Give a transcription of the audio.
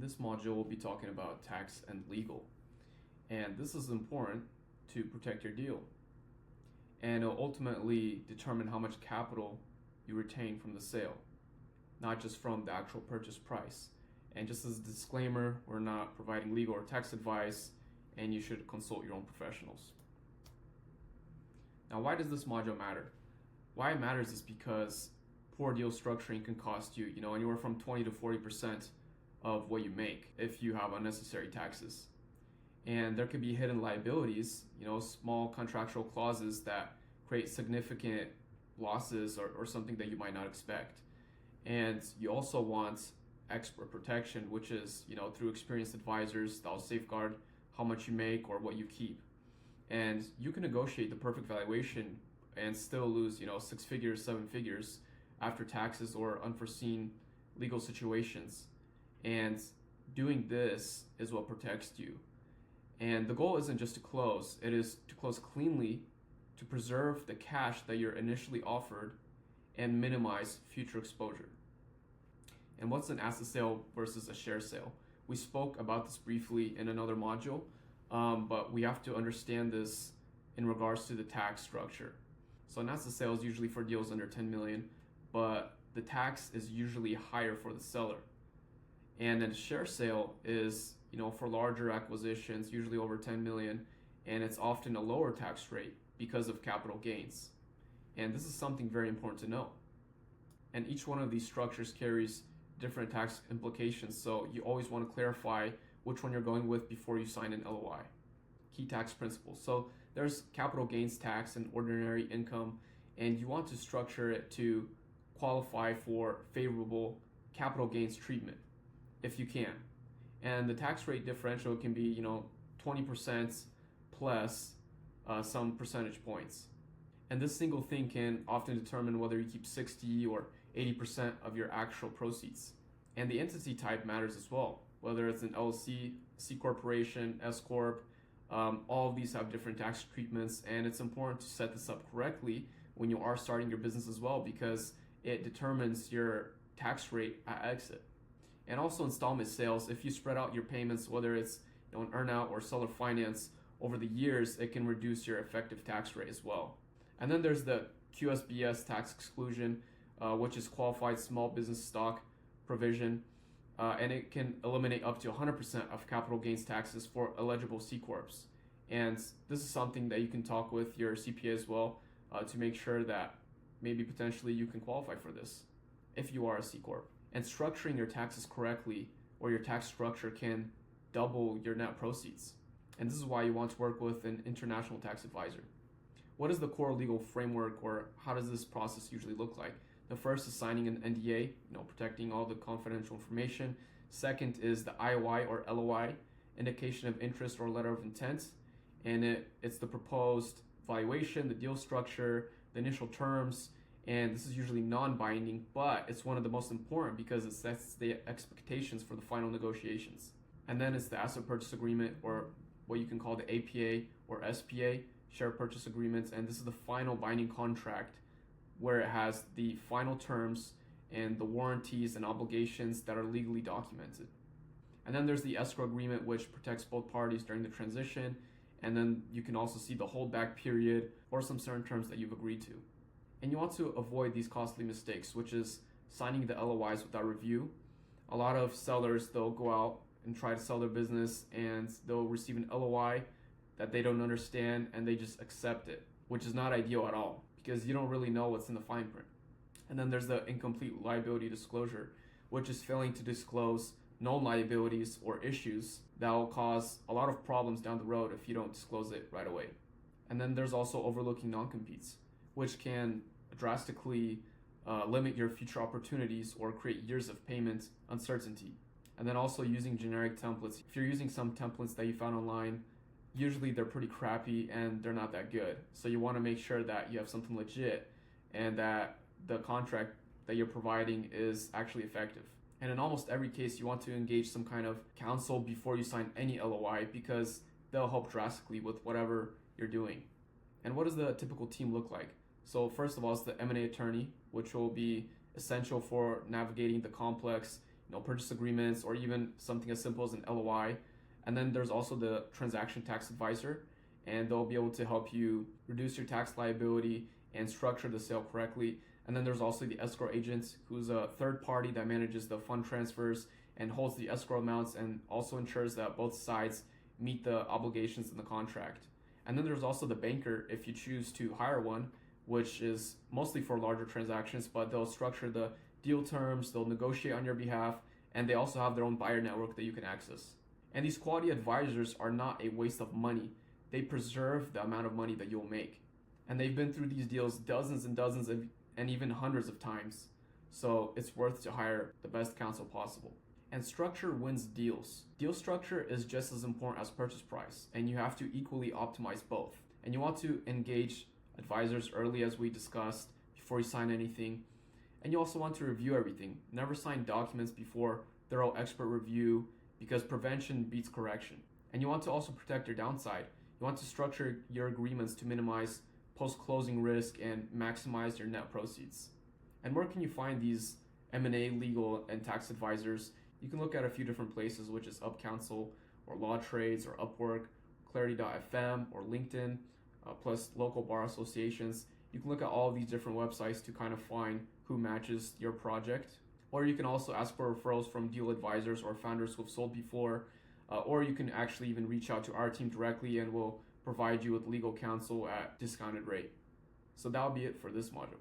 this module we'll be talking about tax and legal. And this is important to protect your deal. And it'll ultimately determine how much capital you retain from the sale, not just from the actual purchase price. And just as a disclaimer, we're not providing legal or tax advice, and you should consult your own professionals. Now, why does this module matter? Why it matters is because poor deal structuring can cost you, anywhere from 20 to 40% of what you make if you have unnecessary taxes. And there could be hidden liabilities, small contractual clauses that create significant losses or something that you might not expect. And you also want expert protection, which is, through experienced advisors that'll safeguard how much you make or what you keep. And you can negotiate the perfect valuation and still lose, 6 figures, 7 figures after taxes or unforeseen legal situations. And doing this is what protects you. And the goal isn't just to close, it is to close cleanly, to preserve the cash that you're initially offered and minimize future exposure. And what's an asset sale versus a share sale? We spoke about this briefly in another module, but we have to understand this in regards to the tax structure. So an asset sale is usually for deals under 10 million, but the tax is usually higher for the seller. And a share sale is, for larger acquisitions, usually over 10 million, and it's often a lower tax rate because of capital gains. And this is something very important to know. And each one of these structures carries different tax implications, so you always want to clarify which one you're going with before you sign an LOI. Key tax principles. So there's capital gains tax and ordinary income, and you want to structure it to qualify for favorable capital gains treatment if you can. And the tax rate differential can be 20% plus some percentage points. And this single thing can often determine whether you keep 60 or 80% of your actual proceeds. And the entity type matters as well, whether it's an LLC, C corporation, S-Corp. All of these have different tax treatments, and it's important to set this up correctly when you are starting your business as well, because it determines your tax rate at exit. And also installment sales, if you spread out your payments, whether it's an earnout or seller finance over the years, it can reduce your effective tax rate as well. And then there's the QSBS tax exclusion, which is qualified small business stock provision, and it can eliminate up to 100% of capital gains taxes for eligible C-Corps. And this is something that you can talk with your CPA as well to make sure that maybe potentially you can qualify for this if you are a C-Corp. And structuring your taxes correctly, or your tax structure, can double your net proceeds. And this is why you want to work with an international tax advisor. What is the core legal framework, or how does this process usually look like? The first is signing an NDA, protecting all the confidential information. Second is the IOI or LOI, indication of interest or letter of intent. And it's the proposed valuation, the deal structure, the initial terms. And this is usually non-binding, but it's one of the most important because it sets the expectations for the final negotiations. And then it's the asset purchase agreement, or what you can call the APA or SPA, share purchase agreements. And this is the final binding contract where it has the final terms and the warranties and obligations that are legally documented. And then there's the escrow agreement, which protects both parties during the transition. And then you can also see the holdback period or some certain terms that you've agreed to. And you want to avoid these costly mistakes, which is signing the LOIs without review. A lot of sellers, they'll go out and try to sell their business, and they'll receive an LOI that they don't understand, and they just accept it, which is not ideal at all because you don't really know what's in the fine print. And then there's the incomplete liability disclosure, which is failing to disclose known liabilities or issues that will cause a lot of problems down the road if you don't disclose it right away. And then there's also overlooking non-competes, which can drastically limit your future opportunities or create years of payment uncertainty. And then also using generic templates. If you're using some templates that you found online, usually they're pretty crappy and they're not that good. So you want to make sure that you have something legit and that the contract that you're providing is actually effective. And in almost every case, you want to engage some kind of counsel before you sign any LOI because they'll help drastically with whatever you're doing. And what does the typical team look like? So first of all, it's the M&A attorney, which will be essential for navigating the complex purchase agreements, or even something as simple as an LOI. And then there's also the transaction tax advisor, and they'll be able to help you reduce your tax liability and structure the sale correctly. And then there's also the escrow agent, who's a third party that manages the fund transfers and holds the escrow amounts and also ensures that both sides meet the obligations in the contract. And then there's also the banker, if you choose to hire one, which is mostly for larger transactions, but they'll structure the deal terms, they'll negotiate on your behalf, and they also have their own buyer network that you can access. And these quality advisors are not a waste of money. They preserve the amount of money that you'll make. And they've been through these deals dozens and dozens of, and even hundreds of times. So it's worth to hire the best counsel possible. And structure wins deals. Deal structure is just as important as purchase price, and you have to equally optimize both. And you want to engage advisors early, as we discussed, before you sign anything. And you also want to review everything. Never sign documents before thorough expert review, because prevention beats correction. And you want to also protect your downside. You want to structure your agreements to minimize post-closing risk and maximize your net proceeds. And where can you find these M&A, legal, and tax advisors? You can look at a few different places, which is UpCounsel or Law Trades or Upwork, Clarity.fm or LinkedIn, plus local bar associations. You can look at all of these different websites to kind of find who matches your project. Or you can also ask for referrals from deal advisors or founders who have sold before, or you can actually even reach out to our team directly and we'll provide you with legal counsel at discounted rate. So that'll be it for this module.